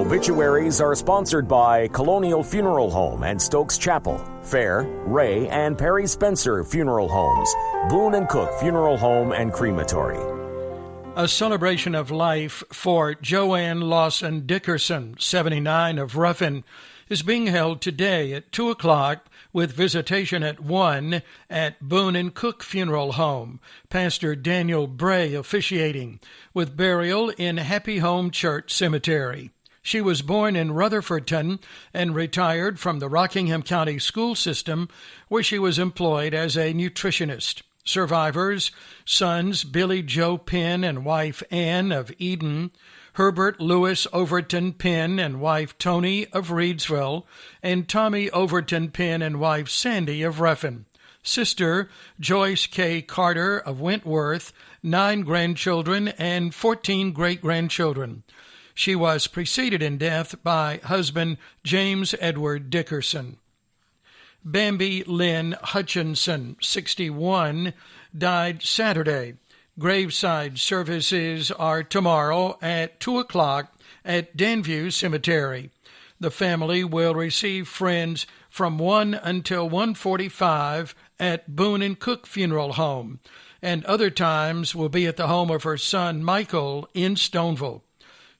Obituaries are sponsored by Colonial Funeral Home and Stokes Chapel, Fair, Ray, and Perry Spencer Funeral Homes, Boone & Cook Funeral Home and Crematory. A celebration of life for Joanne Lawson Dickerson, 79, of Ruffin, is being held today at 2 o'clock with visitation at 1 at Boone & Cook Funeral Home. Pastor Daniel Bray officiating, with burial in Happy Home Church Cemetery. She was born in Rutherfordton and retired from the Rockingham County school system, where she was employed as a nutritionist. Survivors: sons Billy Joe Penn and wife Ann of Eden, Herbert Lewis Overton Penn and wife Tony of Reedsville, and Tommy Overton Penn and wife Sandy of Ruffin. Sister Joyce K. Carter of Wentworth, 9 grandchildren and 14 great-grandchildren. She was preceded in death by husband James Edward Dickerson. Bambi Lynn Hutchinson, 61, died Saturday. Graveside services are tomorrow at 2 o'clock at Danview Cemetery. The family will receive friends from 1 until 1:45 at Boone & Cook Funeral Home, and other times will be at the home of her son Michael in Stoneville.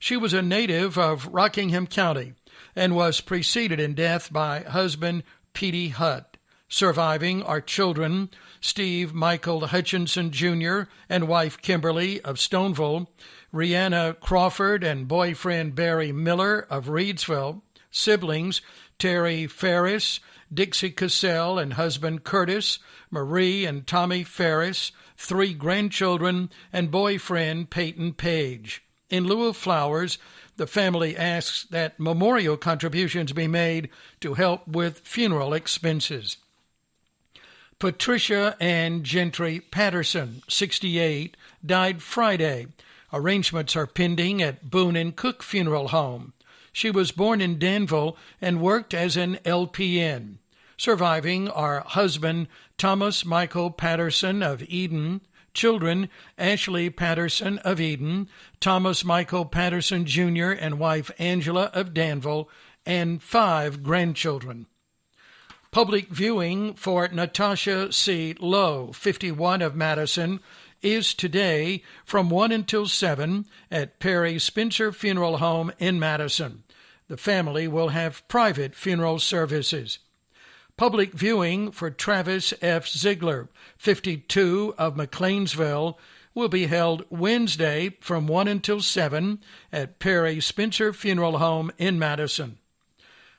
She was a native of Rockingham County and was preceded in death by husband Petey Hutt. Surviving are children Steve Michael Hutchinson Jr. and wife Kimberly of Stoneville, Rihanna Crawford and boyfriend Barry Miller of Reedsville, siblings Terry Ferris, Dixie Cassell and husband Curtis, Marie and Tommy Ferris, 3 grandchildren, and boyfriend Peyton Page. In lieu of flowers, the family asks that memorial contributions be made to help with funeral expenses. Patricia Ann Gentry Patterson, 68, died Friday. Arrangements are pending at Boone & Cook Funeral Home. She was born in Danville and worked as an LPN. Surviving are husband Thomas Michael Patterson of Eden, children Ashley Patterson of Eden, Thomas Michael Patterson Jr. and wife Angela of Danville, and 5 grandchildren. Public viewing for Natasha C. Lowe, 51, of Madison, is today from 1 until 7 at Perry Spencer Funeral Home in Madison. The family will have private funeral services. Public viewing for Travis F. Ziegler, 52, of McLeansville, will be held Wednesday from 1 until 7 at Perry Spencer Funeral Home in Madison.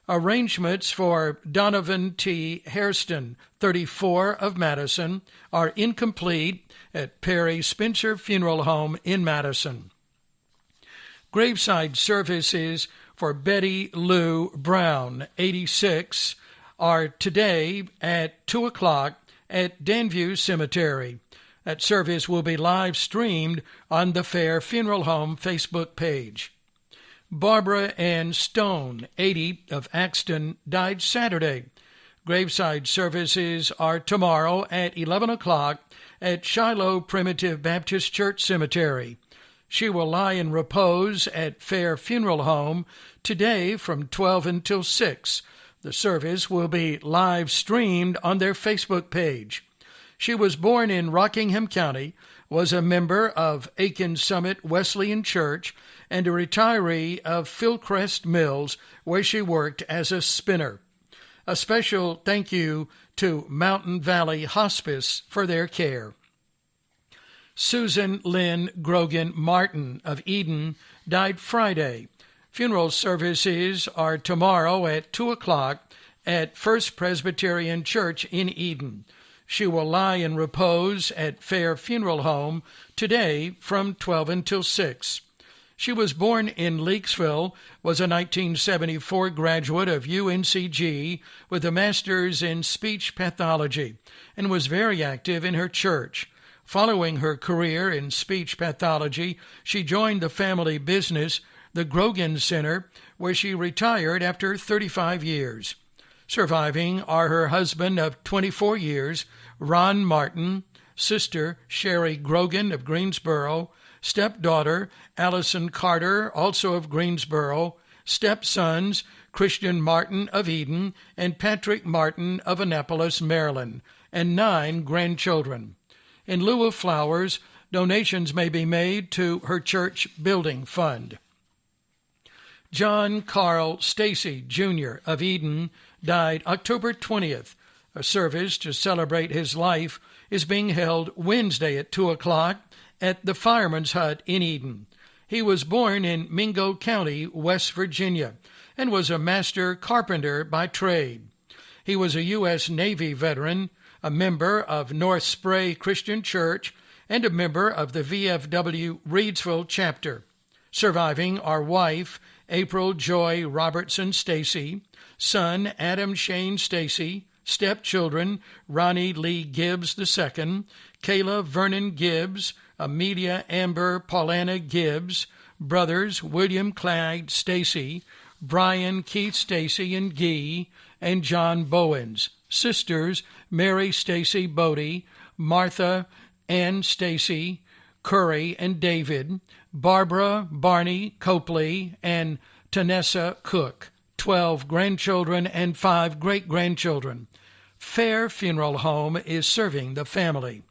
Arrangements for Donovan T. Hairston, 34, of Madison, are incomplete at Perry Spencer Funeral Home in Madison. Graveside services for Betty Lou Brown, 86, are today at 2 o'clock at Danview Cemetery. That service will be live streamed on the Fair Funeral Home Facebook page. Barbara Ann Stone, 80, of Axton, died Saturday. Graveside services are tomorrow at 11 o'clock at Shiloh Primitive Baptist Church Cemetery. She will lie in repose at Fair Funeral Home today from 12 until 6. The service will be live streamed on their Facebook page. She was born in Rockingham County, was a member of Aiken Summit Wesleyan Church, and a retiree of Fillcrest Mills, where she worked as a spinner. A special thank you to Mountain Valley Hospice for their care. Susan Lynn Grogan Martin of Eden died Friday. Funeral services are tomorrow at 2 o'clock at First Presbyterian Church in Eden. She will lie in repose at Fair Funeral Home today from 12 until 6. She was born in Leakesville, was a 1974 graduate of UNCG with a master's in speech pathology, and was very active in her church. Following her career in speech pathology, she joined the family business, the Grogan Center, where she retired after 35 years. Surviving are her husband of 24 years, Ron Martin, sister Sherry Grogan of Greensboro, stepdaughter Allison Carter, also of Greensboro, Stepsons, Christian Martin of Eden and Patrick Martin of Annapolis, Maryland, and 9 grandchildren. In lieu of flowers, donations may be made to her church building fund. John Carl Stacy, Jr. of Eden, died October 20th. A service to celebrate his life is being held Wednesday at 2 o'clock at the Fireman's Hut in Eden. He was born in Mingo County, West Virginia, and was a master carpenter by trade. He was a U.S. Navy veteran, a member of North Spray Christian Church, and a member of the VFW Reidsville chapter. Surviving are wife April Joy Robertson Stacy, son Adam Shane Stacy, stepchildren Ronnie Lee Gibbs II, Kayla Vernon Gibbs, Amelia Amber Paulana Gibbs, brothers William Clyde Stacy, Brian Keith Stacy and Gee, and John Bowens, sisters Mary Stacy Bodie, Martha Ann Stacy, Curry and David, Barbara Barney Copley, and Tanessa Cook, 12 grandchildren and 5 great-grandchildren. Fair Funeral Home is serving the family.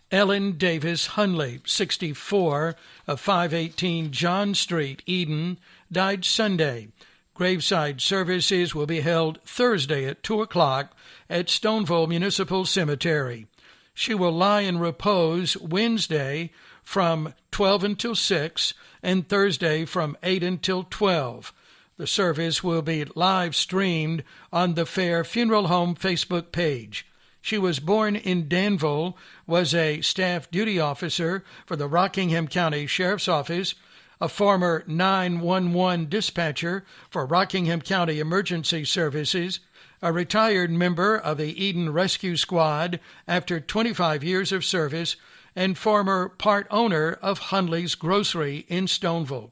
Ellen Davis Hunley, 64, of 518 John Street, Eden, died Sunday. Graveside services will be held Thursday at 2 o'clock at Stoneville Municipal Cemetery. She will lie in repose Wednesday from 12 until 6 and Thursday from 8 until 12. The service will be live streamed on the Fair Funeral Home Facebook page. She was born in Danville, was a staff duty officer for the Rockingham County Sheriff's Office, a former 911 dispatcher for Rockingham County Emergency Services, a retired member of the Eden Rescue Squad after 25 years of service, and former part owner of Hunley's Grocery in Stoneville.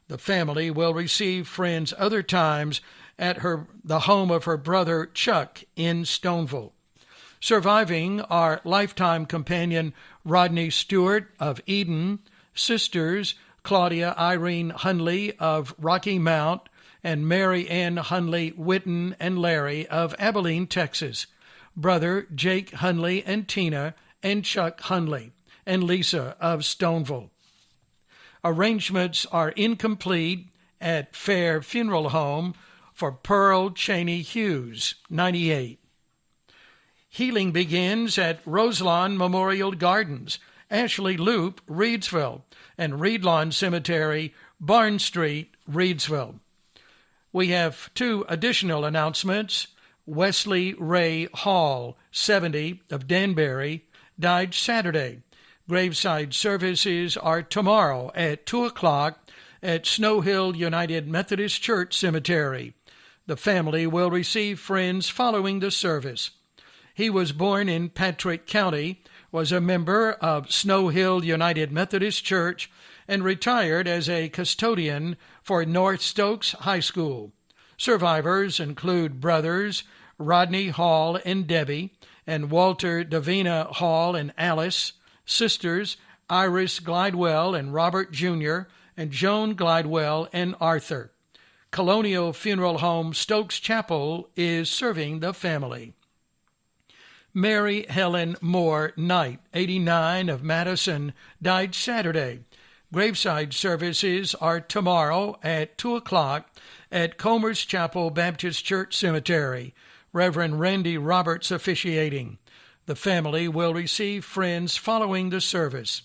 The family will receive friends other times at the home of her brother Chuck in Stoneville. Surviving are lifetime companion Rodney Stewart of Eden, sisters Claudia Irene Hunley of Rocky Mount, and Mary Ann Hunley Witten and Larry of Abilene, Texas, brother Jake Hunley and Tina, and Chuck Hunley, and Lisa of Stoneville. Arrangements are incomplete at Fair Funeral Home for Pearl Cheney Hughes, 98. Healing begins at Roselawn Memorial Gardens, Ashley Loop, Reidsville, and Reedlawn Cemetery, Barn Street, Reidsville. We have 2 additional announcements. Wesley Ray Hall, 70, of Danbury, died Saturday. Graveside services are tomorrow at 2 o'clock at Snow Hill United Methodist Church Cemetery. The family will receive friends following the service. He was born in Patrick County, was a member of Snow Hill United Methodist Church, and retired as a custodian for North Stokes High School. Survivors include brothers Rodney Hall and Debbie, and Walter Davina Hall and Alice, sisters Iris Glidewell and Robert Jr., and Joan Glidewell and Arthur. Colonial Funeral Home Stokes Chapel is serving the family. Mary Helen Moore Knight, 89, of Madison, died Saturday. Graveside services are tomorrow at 2 o'clock at Comer's Chapel Baptist Church Cemetery. Reverend Randy Roberts officiating. The family will receive friends following the service.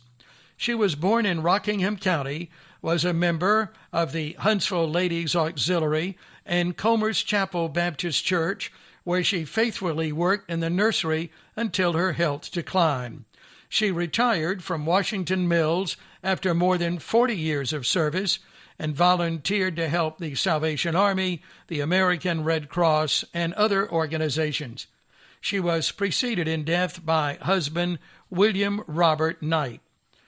She was born in Rockingham County, was a member of the Huntsville Ladies Auxiliary and Comer's Chapel Baptist Church, where she faithfully worked in the nursery until her health declined. She retired from Washington Mills after more than 40 years of service and volunteered to help the Salvation Army, the American Red Cross, and other organizations. She was preceded in death by husband William Robert Knight.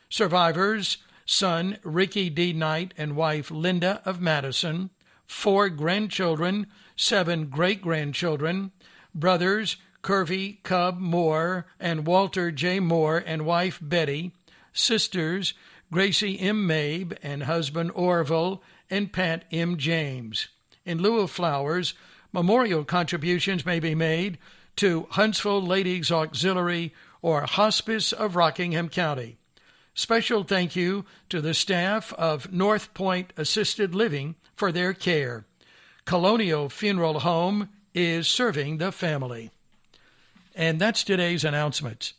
Survivors, son Ricky D. Knight and wife Linda of Madison, 4 grandchildren, 7 great-grandchildren, brothers Curvy Cub Moore and Walter J. Moore and wife Betty, sisters Gracie M. Mabe and husband Orville and Pat M. James. In lieu of flowers, memorial contributions may be made to Huntsville Ladies Auxiliary or Hospice of Rockingham County. Special thank you to the staff of North Point Assisted Living for their care. Colonial Funeral Home is serving the family. And that's today's announcements.